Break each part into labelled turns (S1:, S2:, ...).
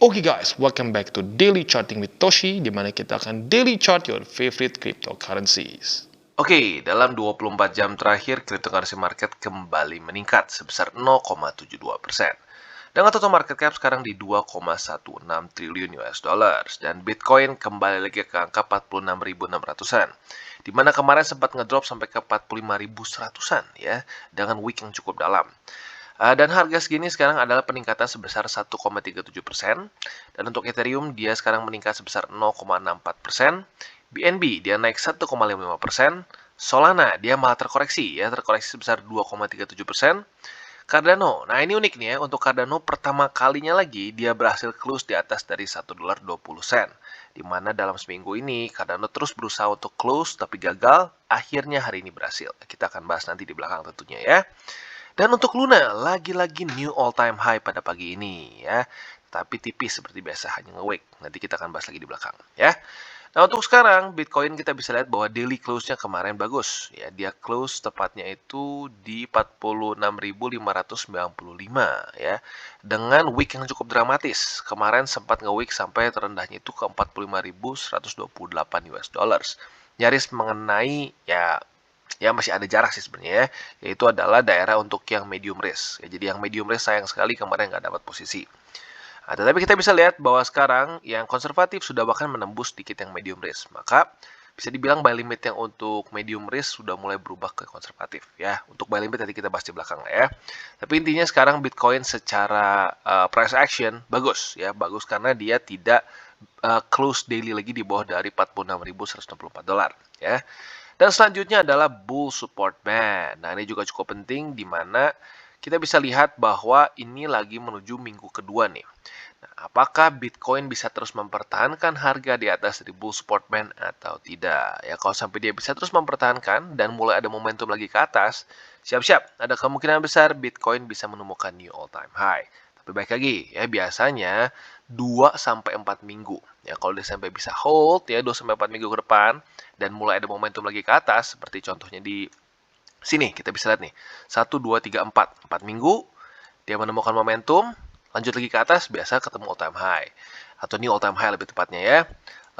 S1: Oke guys, welcome back to Daily Charting with Toshi, di mana kita akan daily chart your favorite cryptocurrencies.
S2: Oke, dalam 24 jam terakhir, cryptocurrency market kembali meningkat sebesar 0,72%. Dengan total market cap sekarang di 2,16 triliun US dollars dan Bitcoin kembali lagi ke angka 46.600-an. Di mana kemarin sempat ngedrop sampai ke 45.100-an ya, dengan wick yang cukup dalam. Dan harga segini sekarang adalah peningkatan sebesar 1,37%. Dan untuk Ethereum dia sekarang meningkat sebesar 0,64%. BNB dia naik 1,55%. Solana dia malah terkoreksi sebesar 2,37%. Cardano, nah ini unik nih ya, untuk Cardano pertama kalinya lagi dia berhasil close di atas dari $1.20. Dimana dalam seminggu ini Cardano terus berusaha untuk close tapi gagal, akhirnya hari ini berhasil. Kita akan bahas nanti di belakang tentunya ya. Dan untuk Luna, lagi-lagi new all time high pada pagi ini ya. Tapi tipis seperti biasa, hanya nge-wake. Nanti kita akan bahas lagi di belakang ya. Nah, untuk sekarang Bitcoin kita bisa lihat bahwa daily close-nya kemarin bagus ya. Dia close tepatnya itu di 46.595 ya. Dengan wick yang cukup dramatis. Kemarin sempat nge-wick sampai terendahnya itu ke 45.128 US dollars. Nyaris mengenai ya masih ada jarak sih sebenarnya ya, yaitu adalah daerah untuk yang medium risk. Ya, jadi yang medium risk sayang sekali kemarin nggak dapat posisi. Nah, tetapi kita bisa lihat bahwa sekarang yang konservatif sudah bahkan menembus sedikit yang medium risk. Maka bisa dibilang buy limit yang untuk medium risk sudah mulai berubah ke konservatif ya. Untuk buy limit tadi kita bahas di belakang lah ya. Tapi intinya sekarang Bitcoin secara price action bagus ya, bagus karena dia tidak close daily lagi di bawah dari 46.164 dolar ya. Dan selanjutnya adalah bull support band. Nah, ini juga cukup penting di mana kita bisa lihat bahwa ini lagi menuju minggu kedua nih. Nah, apakah Bitcoin bisa terus mempertahankan harga di atas dari bull support band atau tidak? Ya, kalau sampai dia bisa terus mempertahankan dan mulai ada momentum lagi ke atas, siap-siap, ada kemungkinan besar Bitcoin bisa menemukan new all time high. Tapi baik lagi, ya biasanya 2-4 minggu. Ya, kalau dia sampai bisa hold ya 2-4 minggu ke depan dan mulai ada momentum lagi ke atas seperti contohnya di sini kita bisa lihat nih. 1, 2, 3, 4 minggu dia menemukan momentum, lanjut lagi ke atas biasa ketemu all time high atau new all time high lebih tepatnya ya.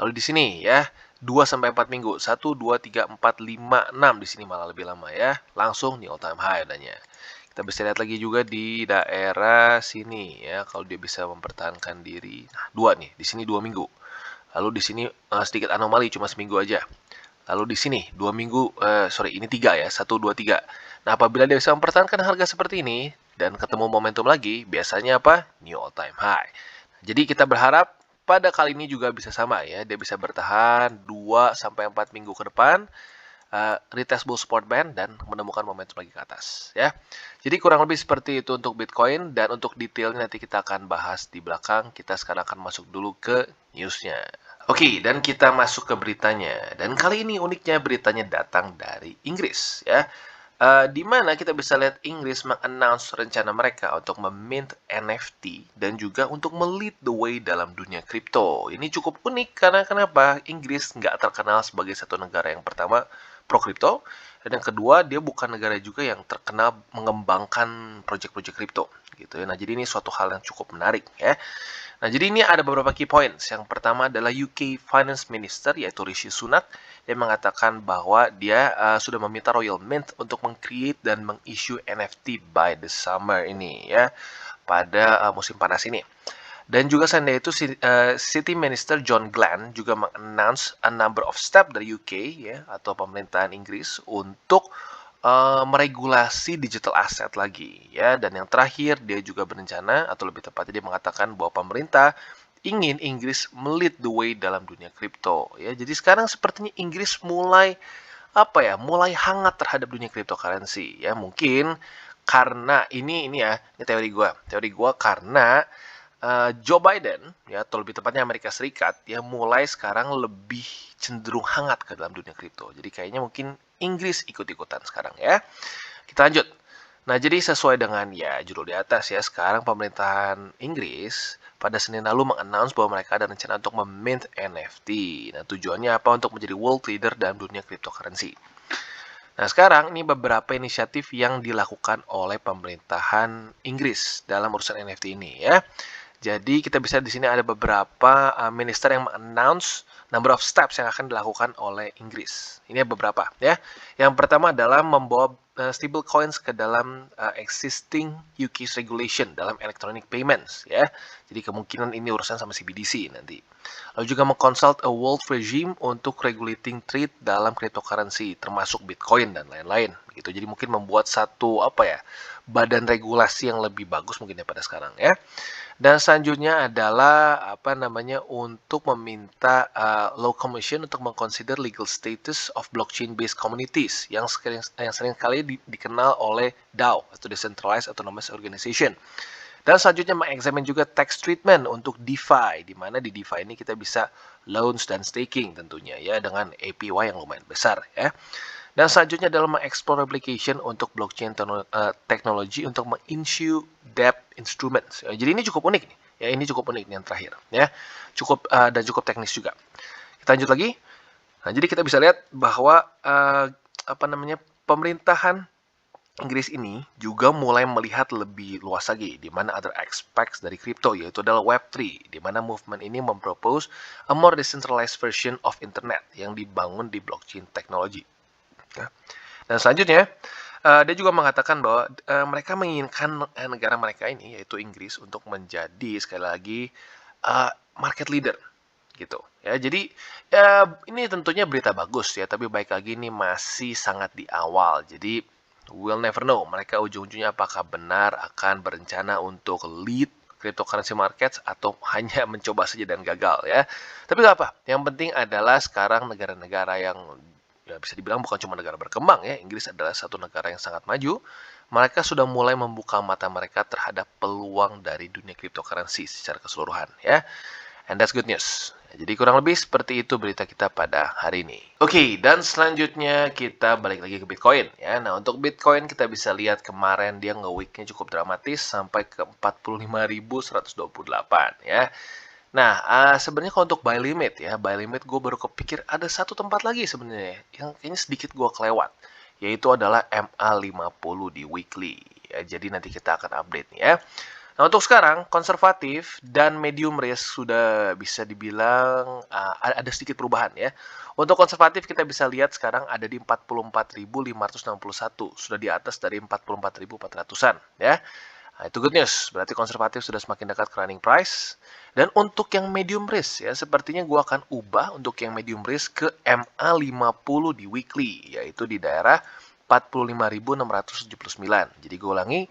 S2: Lalu di sini ya 2-4 minggu. 1, 2, 3, 4, 5, 6 di sini malah lebih lama ya. Langsung new all time high adanya. Kita bisa lihat lagi juga di daerah sini ya, kalau dia bisa mempertahankan diri. Nah, 2 nih, di sini 2 minggu. Lalu di sini sedikit anomali cuma seminggu aja. Lalu di sini 2 minggu, ini 3 ya, 1, 2, 3. Nah, apabila dia bisa mempertahankan harga seperti ini dan ketemu momentum lagi, biasanya apa? New all time high. Jadi kita berharap pada kali ini juga bisa sama ya, dia bisa bertahan 2-4 minggu ke depan, retest bull support band dan menemukan momentum lagi ke atas ya. Jadi kurang lebih seperti itu untuk Bitcoin, dan untuk detailnya nanti kita akan bahas di belakang. Kita sekarang akan masuk dulu ke newsnya. Oke, dan kita masuk ke beritanya. Dan kali ini uniknya beritanya datang dari Inggris ya. Di mana kita bisa lihat Inggris mengannounce rencana mereka untuk memint NFT dan juga untuk melead the way dalam dunia kripto. Ini cukup unik karena kenapa? Inggris nggak terkenal sebagai satu negara yang pertama pro kripto, dan yang kedua dia bukan negara juga yang terkenal mengembangkan proyek-proyek kripto gitu ya. Nah, jadi ini suatu hal yang cukup menarik ya. Nah, jadi ini ada beberapa key points. Yang pertama adalah UK Finance Minister, yaitu Rishi Sunak, yang mengatakan bahwa dia sudah meminta Royal Mint untuk meng-create dan meng-issue NFT by the summer ini ya, pada musim panas ini. Dan juga selain itu, City Minister John Glenn juga mengannounce a number of step dari UK ya, atau pemerintahan Inggris untuk meregulasi digital asset lagi ya. Dan yang terakhir dia juga berencana, atau lebih tepatnya dia mengatakan bahwa pemerintah ingin Inggris melead the way dalam dunia kripto ya. Jadi sekarang sepertinya Inggris mulai mulai hangat terhadap dunia cryptocurrency ya. Mungkin karena ini ya, ini teori gue karena Joe Biden ya, atau lebih tepatnya Amerika Serikat ya, mulai sekarang lebih cenderung hangat ke dalam dunia kripto. Jadi kayaknya mungkin Inggris ikut-ikutan sekarang ya. Kita lanjut. Nah, jadi sesuai dengan ya judul di atas ya, sekarang pemerintahan Inggris pada Senin lalu mengannounce bahwa mereka ada rencana untuk memint NFT. Nah, tujuannya apa? Untuk menjadi world leader dalam dunia cryptocurrency. Nah, sekarang ini beberapa inisiatif yang dilakukan oleh pemerintahan Inggris dalam urusan NFT ini ya. Jadi kita bisa di sini ada beberapa minister yang announce number of steps yang akan dilakukan oleh Inggris. Ini beberapa ya. Yang pertama adalah membawa stable coins ke dalam existing UK's regulation dalam electronic payments ya. Jadi kemungkinan ini urusan sama CBDC nanti. Lalu juga mengconsult a world regime untuk regulating trade dalam cryptocurrency termasuk Bitcoin dan lain-lain gitu. Jadi mungkin membuat satu badan regulasi yang lebih bagus mungkin daripada sekarang ya. Dan selanjutnya adalah untuk meminta Law Commission untuk mengconsider legal status of blockchain-based communities yang sering kali dikenal oleh DAO atau Decentralized Autonomous Organization. Dan selanjutnya mengexamine juga tax treatment untuk DeFi, di mana di DeFi ini kita bisa loans dan staking tentunya ya dengan APY yang lumayan besar ya. Dan selanjutnya adalah mengeksplor application untuk blockchain teknologi untuk meng-issue debt instruments. Jadi ini cukup unik nih. Ya, ini cukup unik nih yang terakhir ya. Dan cukup teknis juga. Kita lanjut lagi. Nah, jadi kita bisa lihat bahwa pemerintahan Inggris ini juga mulai melihat lebih luas lagi di mana other aspects dari crypto yaitu adalah Web3 di mana movement ini mempropose a more decentralized version of internet yang dibangun di blockchain technology. Dan selanjutnya, dia juga mengatakan bahwa mereka menginginkan negara mereka ini, yaitu Inggris, untuk menjadi sekali lagi market leader, gitu. Ya, jadi ini tentunya berita bagus ya, tapi baik lagi ini masih sangat di awal. Jadi we'll never know. Mereka ujung-ujungnya apakah benar akan berencana untuk lead cryptocurrency markets atau hanya mencoba saja dan gagal ya. Tapi nggak apa. Yang penting adalah sekarang negara-negara yang ya bisa dibilang bukan cuma negara berkembang ya, Inggris adalah satu negara yang sangat maju. Mereka sudah mulai membuka mata mereka terhadap peluang dari dunia cryptocurrency secara keseluruhan ya. And that's good news. Jadi kurang lebih seperti itu berita kita pada hari ini. Oke, dan selanjutnya kita balik lagi ke Bitcoin ya. Nah, untuk Bitcoin kita bisa lihat kemarin dia nge-weeknya cukup dramatis sampai ke 45.128 ya. Nah, sebenarnya kalau untuk buy limit gue baru kepikir ada satu tempat lagi sebenarnya yang kayaknya sedikit gue kelewat, yaitu adalah MA50 di weekly. Ya, jadi nanti kita akan update nih ya. Nah, untuk sekarang konservatif dan medium risk sudah bisa dibilang ada sedikit perubahan ya. Untuk konservatif kita bisa lihat sekarang ada di 44.561, sudah di atas dari 44.400-an ya. Nah, itu good news, berarti konservatif sudah semakin dekat ke running price. Dan untuk yang medium risk ya, sepertinya gue akan ubah untuk yang medium risk ke MA50 di weekly, yaitu di daerah 45.679. Jadi gue ulangi,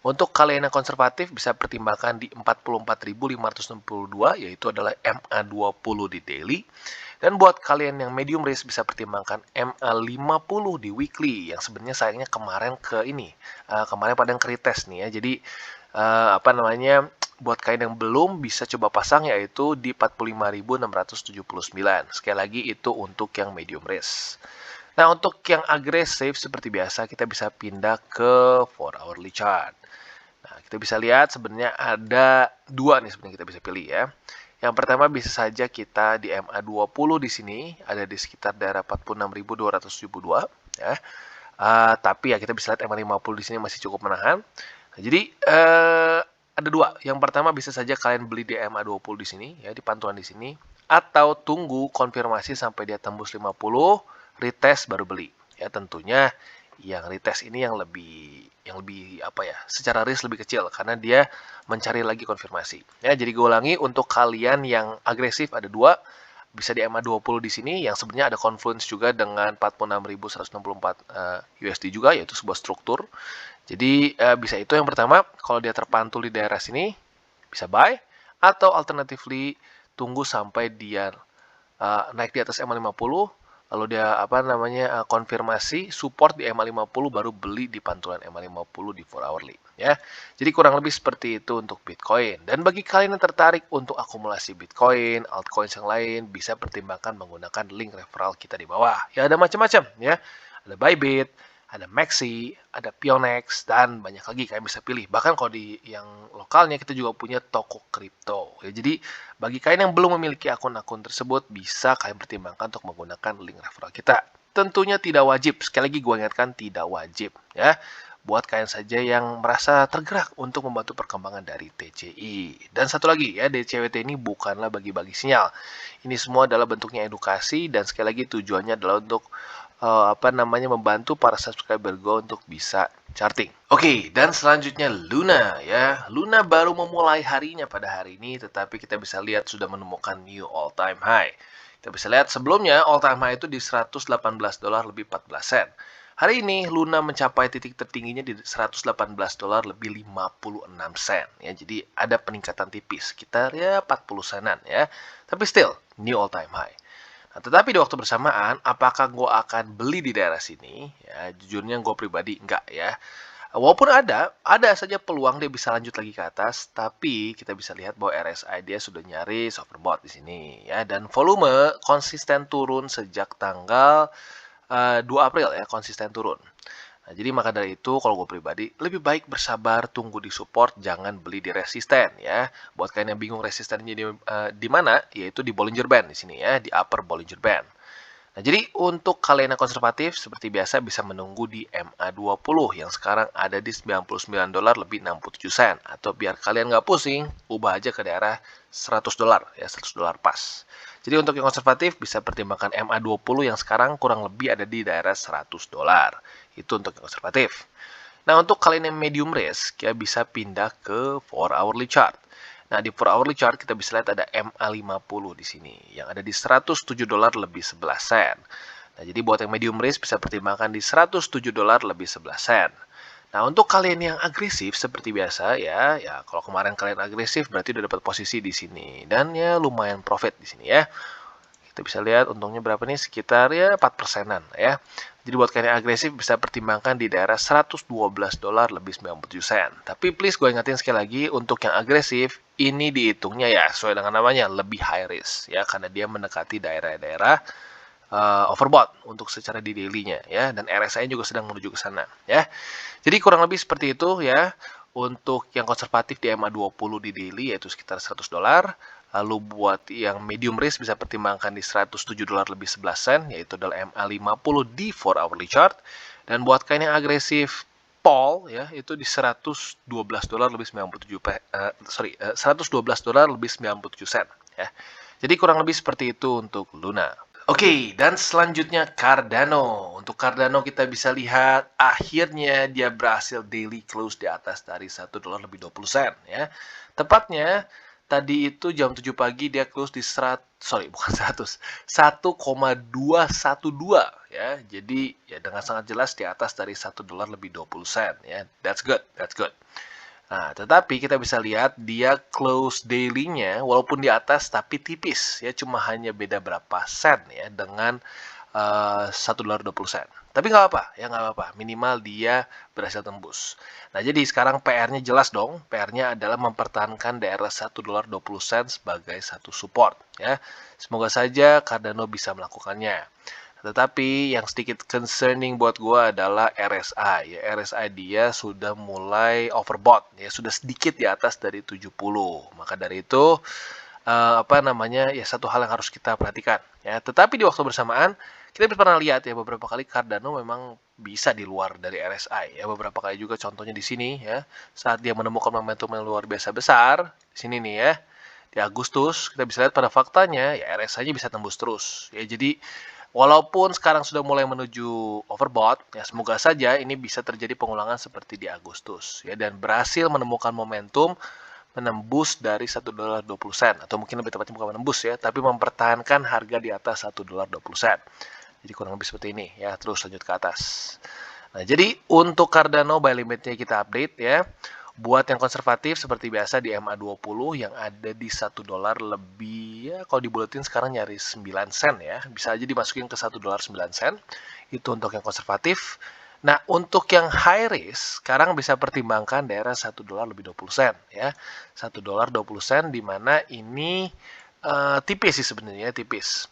S2: untuk kalian yang konservatif bisa pertimbangkan di 44.562, yaitu adalah MA20 di daily. Dan buat kalian yang medium risk bisa pertimbangkan MA50 di weekly, yang sebenarnya sayangnya kemarin pada yang retest nih ya. Jadi buat kalian yang belum bisa coba pasang yaitu di 45.679. Sekali lagi itu untuk yang medium risk. Nah, untuk yang agresif seperti biasa kita bisa pindah ke 4 hourly chart. Nah, kita bisa lihat sebenarnya ada dua nih sebenarnya kita bisa pilih ya. Yang pertama bisa saja kita di MA20 di sini ada di sekitar daerah 46.272 ya. Tapi ya kita bisa lihat MA50 di sini masih cukup menahan. Nah, jadi ada dua. Yang pertama bisa saja kalian beli di MA20 di sini ya, di pantauan di sini, atau tunggu konfirmasi sampai dia tembus 50, retest baru beli. Ya, tentunya yang retest ini yang lebih secara risk lebih kecil karena dia mencari lagi konfirmasi. Ya, jadi gue ulangi untuk kalian yang agresif ada dua. Bisa di MA20 di sini yang sebenarnya ada confluence juga dengan 46.164 USD juga, yaitu sebuah struktur. Jadi bisa itu yang pertama, kalau dia terpantul di daerah sini bisa buy, atau alternatively tunggu sampai dia naik di atas MA50, lalu dia konfirmasi support di MA50 baru beli di pantulan MA50 di 4 hourly ya. Jadi kurang lebih seperti itu untuk Bitcoin. Dan bagi kalian yang tertarik untuk akumulasi Bitcoin, altcoins yang lain, bisa pertimbangkan menggunakan link referral kita di bawah. Ya, ada macam-macam ya. Ada Bybit, ada Maxi, ada Pionex, dan banyak lagi kalian bisa pilih. Bahkan kalau di yang lokalnya kita juga punya toko kripto. Ya, jadi bagi kalian yang belum memiliki akun-akun tersebut, bisa kalian pertimbangkan untuk menggunakan link referral kita. Tentunya tidak wajib. Sekali lagi gue ingatkan tidak wajib ya. buat kalian saja yang merasa tergerak untuk membantu perkembangan dari TCI. Dan satu lagi ya, DCWT ini bukanlah bagi-bagi sinyal. Ini semua adalah bentuknya edukasi dan sekali lagi tujuannya adalah untuk membantu para subscriber Go untuk bisa charting. Oke, dan selanjutnya Luna ya. Luna baru memulai harinya pada hari ini, tetapi kita bisa lihat sudah menemukan new all time high. Kita bisa lihat sebelumnya all time high itu di $118 lebih 14 sen. Hari ini Luna mencapai titik tertingginya di $118 lebih 56 sen ya. Jadi ada peningkatan tipis sekitar ya 40 senan ya. Tapi still new all time high. Nah, tetapi di waktu bersamaan, apakah gue akan beli di daerah sini? Ya, jujurnya gue pribadi enggak ya. Walaupun ada saja peluang dia bisa lanjut lagi ke atas, tapi kita bisa lihat bahwa RSI dia sudah nyaris overbought di sini ya, dan volume konsisten turun sejak tanggal 2 April ya, konsisten turun. Nah, jadi maka dari itu kalau gue pribadi lebih baik bersabar tunggu di support, jangan beli di resisten ya. Buat kalian yang bingung resistennya di mana, yaitu di Bollinger Band di sini ya, di upper Bollinger Band. Nah, jadi untuk kalian yang konservatif seperti biasa bisa menunggu di MA20 yang sekarang ada di $99 lebih 67 sen, atau biar kalian nggak pusing, ubah aja ke daerah $100 ya, $100 pas. Jadi untuk yang konservatif bisa pertimbangkan MA20 yang sekarang kurang lebih ada di daerah $100. Itu untuk yang konservatif. Nah, untuk kalian yang medium risk, ya bisa pindah ke 4 hourly chart. Nah, di 4 hourly chart kita bisa lihat ada MA50 di sini yang ada di $107 lebih 11 sen. Nah, jadi buat yang medium risk bisa pertimbangkan di $107 lebih 11 sen. Nah, untuk kalian yang agresif seperti biasa ya kalau kemarin kalian agresif berarti udah dapat posisi di sini dan ya lumayan profit di sini ya. Kita bisa lihat untungnya berapa nih, sekitar ya 4%-an ya. Jadi buat kalian yang agresif bisa pertimbangkan di daerah $112 lebih 97 sen. Tapi please gue ingatin sekali lagi, untuk yang agresif ini dihitungnya ya sesuai dengan namanya lebih high risk ya, karena dia mendekati daerah-daerah overbought untuk secara di daily-nya ya, dan RSI juga sedang menuju ke sana ya. Jadi kurang lebih seperti itu ya. Untuk yang konservatif di MA20 di daily yaitu sekitar $100. Lalu buat yang medium risk bisa pertimbangkan di $107 lebih 11 sen, yaitu adalah MA50 di 4 hourly chart. Dan buat kalian yang agresif Paul ya, itu di $112 lebih 97 $112 lebih 97 sen ya. Jadi kurang lebih seperti itu untuk Luna. Oke, dan selanjutnya Cardano. Untuk Cardano kita bisa lihat akhirnya dia berhasil daily close di atas dari $1 lebih 20 sen ya. Tepatnya tadi itu jam 7 pagi dia close di 1,212 ya. Jadi ya dengan sangat jelas di atas dari $1 lebih 20 sen ya. That's good, that's good. Nah, tetapi kita bisa lihat dia close daily-nya walaupun di atas tapi tipis ya, cuma hanya beda berapa sen ya dengan $1.20. Tapi nggak apa, ya nggak apa, minimal dia berhasil tembus. Nah, jadi sekarang PR-nya jelas dong. PR-nya adalah mempertahankan daerah $1.20 sebagai satu support ya. Semoga saja Cardano bisa melakukannya. Tetapi yang sedikit concerning buat gue adalah RSI. Ya, RSI dia sudah mulai overbought, ya sudah sedikit di atas dari 70. Maka dari itu ya satu hal yang harus kita perhatikan. Ya, tetapi di waktu bersamaan kita pernah lihat ya beberapa kali Cardano memang bisa di luar dari RSI. Ya, beberapa kali juga contohnya di sini ya saat dia menemukan momentum yang luar biasa besar di sini nih ya. Di Agustus kita bisa lihat pada faktanya ya RSI-nya bisa tembus terus. Ya, jadi walaupun sekarang sudah mulai menuju overbought, ya semoga saja ini bisa terjadi pengulangan seperti di Agustus ya, dan berhasil menemukan momentum menembus dari $1.20 atau mungkin lebih tepatnya bukan menembus ya, tapi mempertahankan harga di atas $1.20. Jadi kurang lebih seperti ini ya, terus lanjut ke atas. Nah, jadi untuk Cardano buy limitnya kita update ya. Buat yang konservatif seperti biasa di MA20 yang ada di $1 lebih ya, kalau dibuletin sekarang nyaris 9 sen ya. Bisa aja dimasukin ke $1.09. Itu untuk yang konservatif. Nah, untuk yang high risk sekarang bisa pertimbangkan daerah $1 lebih 20 sen ya. $1.20 di mana ini tipis sih sebenarnya, tipis.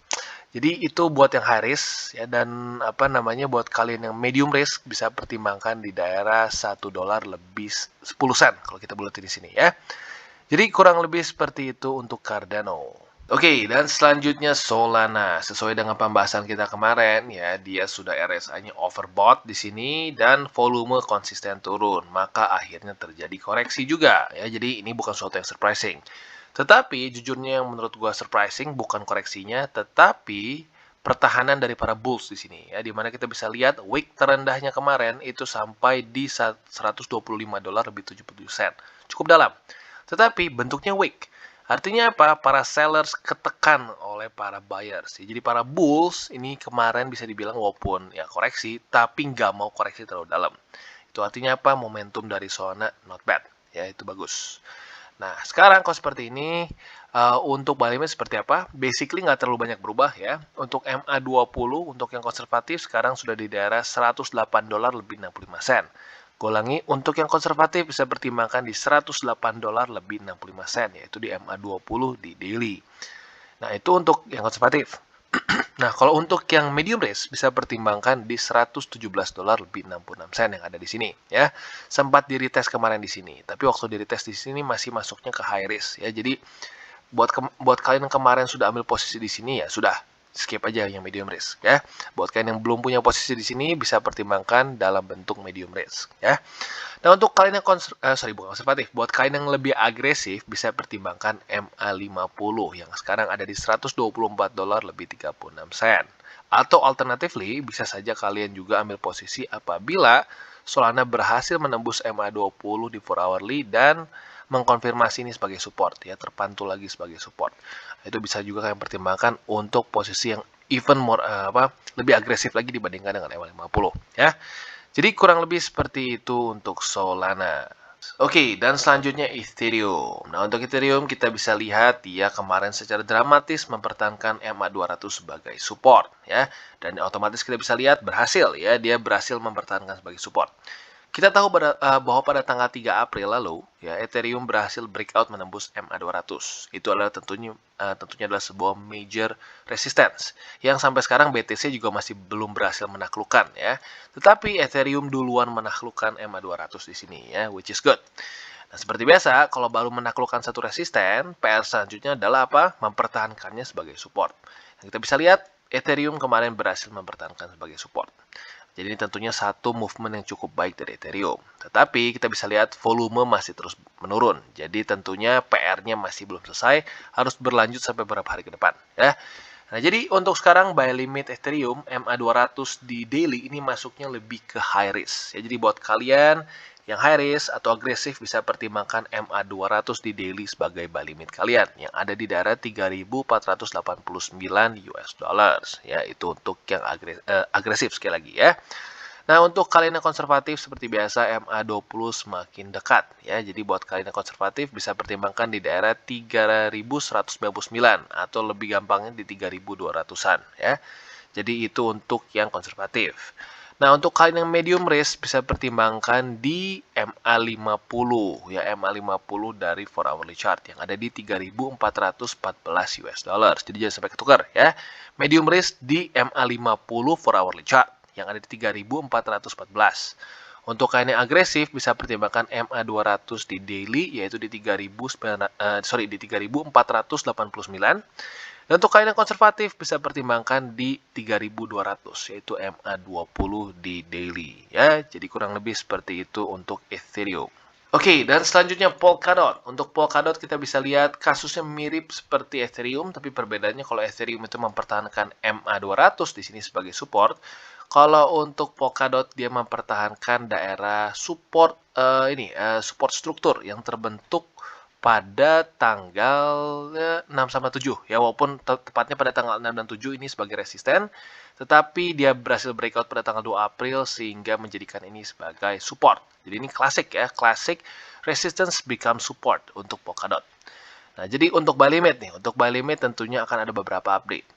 S2: Jadi itu buat yang high risk ya, dan buat kalian yang medium risk bisa pertimbangkan di daerah $1 lebih 10 sen kalau kita buletin di sini ya. Jadi kurang lebih seperti itu untuk Cardano. Oke, dan selanjutnya Solana. Sesuai dengan pembahasan kita kemarin ya, dia sudah RSI-nya overbought di sini dan volume konsisten turun, maka akhirnya terjadi koreksi juga ya. Jadi ini bukan sesuatu yang surprising. Tetapi jujurnya yang menurut gua surprising bukan koreksinya, tetapi pertahanan dari para bulls di sini ya, dimana kita bisa lihat wick terendahnya kemarin itu sampai di $125 lebih 77 sen. Cukup dalam. Tetapi bentuknya wick. Artinya apa? Para sellers ketekan oleh para buyers. Jadi para bulls ini kemarin bisa dibilang walaupun ya koreksi, tapi nggak mau koreksi terlalu dalam. Itu artinya apa? Momentum dari Solana not bad. Ya, itu bagus. Nah, sekarang kalau seperti ini, untuk buy limit seperti apa? Basically nggak terlalu banyak berubah ya. Untuk MA20, untuk yang konservatif, sekarang sudah di daerah $108 lebih 65 sen. Gue ulangi, untuk yang konservatif bisa pertimbangkan di $108 lebih 65 sen, yaitu di MA20 di daily. Nah, itu untuk yang konservatif. Nah, kalau untuk yang medium risk bisa pertimbangkan di $117 lebih 66 sen yang ada di sini ya. Sempat di retest kemarin di sini, tapi waktu di retest di sini masih masuknya ke high risk ya. Jadi buat kalian yang kemarin sudah ambil posisi di sini ya sudah skip aja yang medium risk ya. Buat kalian yang belum punya posisi di sini bisa pertimbangkan dalam bentuk medium risk ya. Nah, untuk kalian yang bukan konservatif, buat kalian yang lebih agresif bisa pertimbangkan MA50 yang sekarang ada di $124 lebih 36 sen. Atau alternatively, bisa saja kalian juga ambil posisi apabila Solana berhasil menembus MA20 di 4 hourly dan mengkonfirmasi ini sebagai support ya, terpantul lagi sebagai support. Itu bisa juga kalian pertimbangkan untuk posisi yang even more lebih agresif lagi dibandingkan dengan MA50 ya. Jadi kurang lebih seperti itu untuk Solana. Oke, dan selanjutnya Ethereum. Nah, untuk Ethereum kita bisa lihat dia kemarin secara dramatis mempertahankan MA200 sebagai support ya. Dan otomatis kita bisa lihat berhasil ya, dia berhasil mempertahankan sebagai support. Kita tahu bahwa pada tanggal 3 April lalu, ya Ethereum berhasil breakout menembus MA200. Itu adalah tentunya adalah sebuah major resistance yang sampai sekarang BTC juga masih belum berhasil menaklukkan ya. Tetapi Ethereum duluan menaklukkan MA200 di sini ya, which is good. Nah, seperti biasa, kalau baru menaklukkan satu resisten, PR selanjutnya adalah apa? Mempertahankannya sebagai support. Nah, kita bisa lihat Ethereum kemarin berhasil mempertahankan sebagai support. Jadi ini tentunya satu movement yang cukup baik dari Ethereum. Tetapi kita bisa lihat volume masih terus menurun. Jadi tentunya PR-nya masih belum selesai, harus berlanjut sampai beberapa hari ke depan. Ya. Nah, jadi untuk sekarang buy limit Ethereum MA200 di daily ini masuknya lebih ke high risk. Ya, jadi buat kalian yang high risk atau agresif bisa pertimbangkan MA200 di daily sebagai buy limit kalian yang ada di daerah 3.489 US dollars. Ya, itu untuk yang agresif sekali lagi ya. Nah, untuk kalian yang konservatif seperti biasa MA20 semakin dekat ya. Jadi buat kalian yang konservatif bisa pertimbangkan di daerah 3.199 atau lebih gampangnya di 3.200-an ya. Jadi itu untuk yang konservatif. Nah, untuk kalian yang medium risk bisa pertimbangkan di MA50 ya, MA50 dari 4 hourly chart yang ada di 3.414 US dollars. Jadi jangan sampai ketukar ya. Medium risk di MA50 4 hourly chart yang ada di 3.414. Untuk kalian yang agresif bisa pertimbangkan MA200 di daily yaitu di 3.489. Dan untuk kalian yang konservatif bisa pertimbangkan di 3.200 yaitu MA20 di daily ya. Jadi kurang lebih seperti itu untuk Ethereum. Oke, dan selanjutnya Polkadot. Untuk Polkadot kita bisa lihat kasusnya mirip seperti Ethereum, tapi perbedaannya kalau Ethereum itu mempertahankan MA200 di sini sebagai support. Kalau untuk Polkadot dia mempertahankan daerah support support struktur yang terbentuk pada tanggal 6 sama 7 ya, walaupun tepatnya pada tanggal 6 dan 7 ini sebagai resisten, tetapi dia berhasil breakout pada tanggal 2 April sehingga menjadikan ini sebagai support. Jadi ini klasik ya, klasik resistance become support untuk Polkadot. Nah, jadi untuk buy limit nih, untuk buy limit tentunya akan ada beberapa update.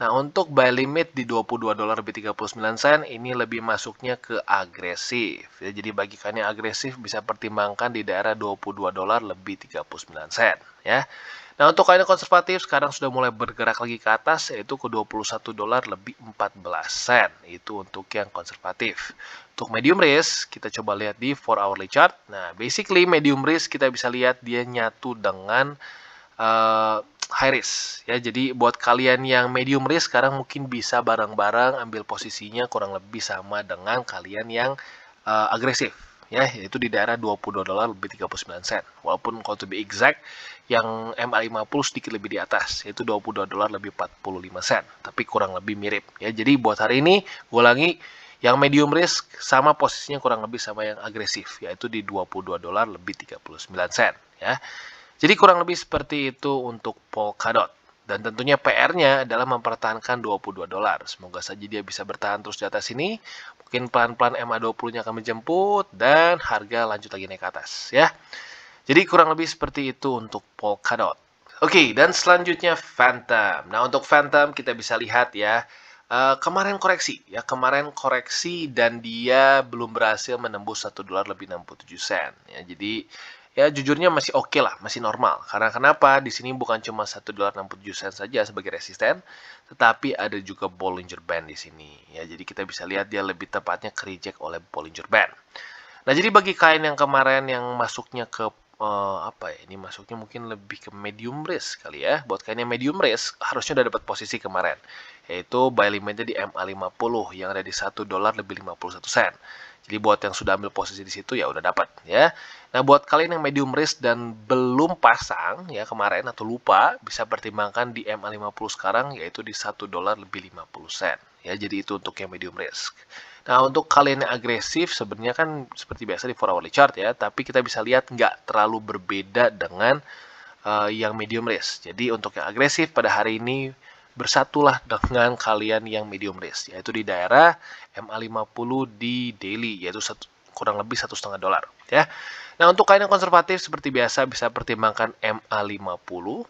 S2: Nah, untuk buy limit di $22 lebih 39 sen ini lebih masuknya ke agresif. Ya, jadi bagi kalian yang agresif bisa pertimbangkan di daerah $22 lebih 39 sen. Ya. Nah, untuk kalian yang konservatif sekarang sudah mulai bergerak lagi ke atas yaitu ke $21 lebih 14 sen. Itu untuk yang konservatif. Untuk medium risk kita coba lihat di 4 hourly chart. Nah, basically medium risk kita bisa lihat dia nyatu dengan high risk ya. Jadi buat kalian yang medium risk sekarang mungkin bisa bareng-bareng ambil posisinya kurang lebih sama dengan kalian yang agresif ya, yaitu di daerah $22 lebih 39 sen. Walaupun kalau to be exact yang MA50 sedikit lebih di atas, yaitu $22 lebih 45 sen, tapi kurang lebih mirip ya. Jadi buat hari ini gue ulangi, yang medium risk sama posisinya kurang lebih sama yang agresif, yaitu di $22 lebih 39 sen ya. Jadi kurang lebih seperti itu untuk Polkadot. Dan tentunya PR-nya adalah mempertahankan $22. Semoga saja dia bisa bertahan terus di atas ini. Mungkin pelan-pelan MA20-nya akan menjemput dan harga lanjut lagi naik ke atas ya. Jadi kurang lebih seperti itu untuk Polkadot. Oke, dan selanjutnya Phantom. Nah, untuk Phantom kita bisa lihat ya. Kemarin koreksi dan dia belum berhasil menembus $1 lebih 67 sen ya. Jadi ya jujurnya masih oke lah, masih normal. Karena kenapa? Di sini bukan cuma $1.67 saja sebagai resisten, tetapi ada juga Bollinger Band di sini ya. Jadi kita bisa lihat dia lebih tepatnya ke reject oleh Bollinger Band. Nah, jadi bagi kalian yang kemarin yang masuknya ke ini masuknya mungkin lebih ke medium risk kali ya. Buat kalian yang medium risk harusnya udah dapat posisi kemarin, yaitu buy limitnya di MA50 yang ada di $1 lebih 51 sen. Jadi buat yang sudah ambil posisi di situ ya udah dapat ya. Nah, buat kalian yang medium risk dan belum pasang ya kemarin atau lupa, bisa pertimbangkan di MA50 sekarang yaitu di $1 lebih 50 sen. Ya, jadi itu untuk yang medium risk. Nah, untuk kalian yang agresif sebenarnya kan seperti biasa di 4 hourly chart ya, tapi kita bisa lihat nggak terlalu berbeda dengan yang medium risk. Jadi untuk yang agresif pada hari ini bersatulah dengan kalian yang medium risk, yaitu di daerah MA50 di daily, yaitu kurang lebih $1,5 ya. Nah, untuk kalian yang konservatif seperti biasa bisa pertimbangkan MA20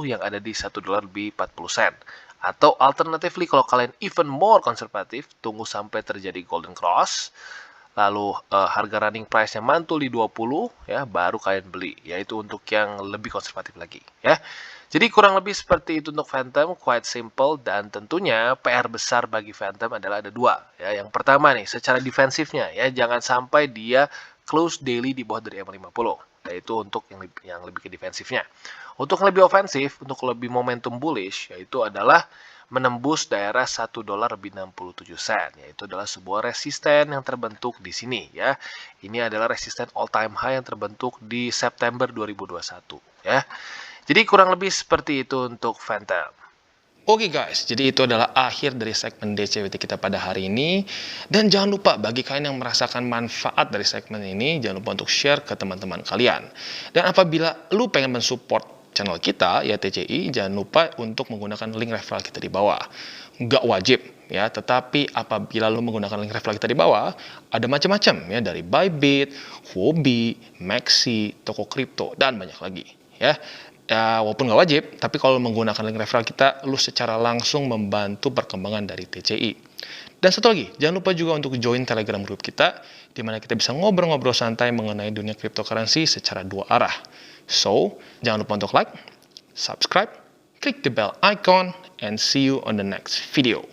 S2: yang ada di $1 lebih 40 sen. Atau alternatively kalau kalian even more konservatif, tunggu sampai terjadi golden cross, lalu harga running price-nya mantul di 20 ya, baru kalian beli, yaitu untuk yang lebih konservatif lagi ya. Jadi kurang lebih seperti itu untuk Phantom, quite simple, dan tentunya PR besar bagi Phantom adalah ada dua ya. Yang pertama nih, secara defensifnya ya, jangan sampai dia close daily di bawah dari MA50, yaitu untuk yang lebih ke defensifnya. Untuk lebih ofensif, untuk lebih momentum bullish, yaitu adalah menembus daerah $1 lebih 67 sen, yaitu adalah sebuah resisten yang terbentuk di sini ya. Ini adalah resisten all time high yang terbentuk di September 2021 ya. Jadi kurang lebih seperti itu untuk Phantom.
S1: Oke guys, jadi itu adalah akhir dari segmen DCWT kita pada hari ini. Dan jangan lupa bagi kalian yang merasakan manfaat dari segmen ini, jangan lupa untuk share ke teman-teman kalian. Dan apabila lu pengen mensupport channel kita, ya TCI, jangan lupa untuk menggunakan link referral kita di bawah. Nggak wajib ya, tetapi apabila lu menggunakan link referral kita di bawah, ada macam-macam ya, dari Bybit, Huobi, Maxi, toko kripto, dan banyak lagi ya. Ya, walaupun nggak wajib, tapi kalau menggunakan link referral kita, lu secara langsung membantu perkembangan dari TCI. Dan satu lagi, jangan lupa juga untuk join Telegram group kita, di mana kita bisa ngobrol-ngobrol santai mengenai dunia cryptocurrency secara dua arah. So, jangan lupa untuk like, subscribe, klik the bell icon, and see you on the next video.